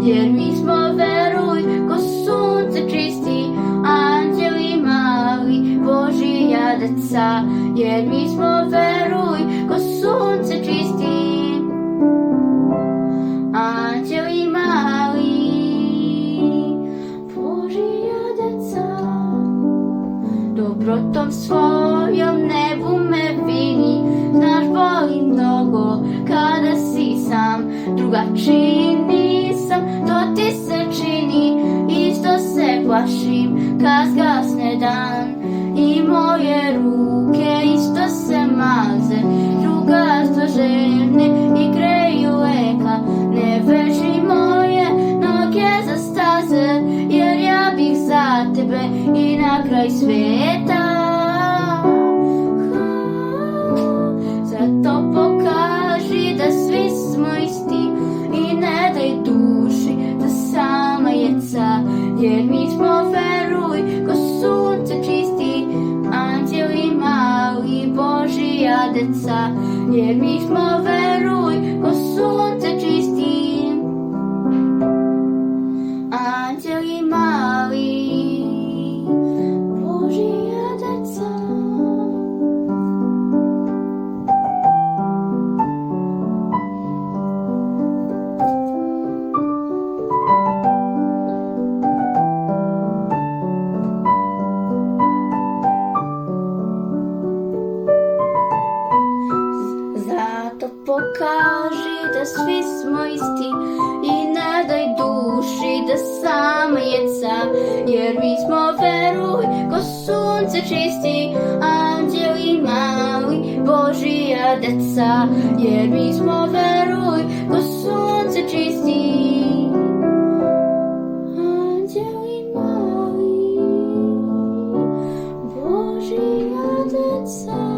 jer mi smo, veruj, ko sunce čisti, anđeli mali, Božija deca, jer mi smo, veruj, ko sunce čisti, anđeli mali, Božija deca. Dobrotom svojom nebu me vini, znaš boli mnogo kada si sam, drugačiji nisam, to ti se čini, isto se plašim kad zgasne dan i moje ruke isto se maze, drugarstvo žene i greju leka, ne veži moje noge za staze, jer ja bih za tebe i na kraj sveta. Zato pokaži da svi smo isti i ne daj duši da sama jeca, jer mi smo, veruj, ko sunce čisti, anđeli mali, Božija deca, jer mi smo, veruj, ko sunce čisti, anđeli mali, Božija deca. Zato pokaži da svi smo isti i ne daj duši da sama jeca, jer mi smo, veruj, ko sunce čisti, anđeli mali, Božija deca, jer mi smo, veruj, ko sunce čisti, anđeli mali, Božija deca.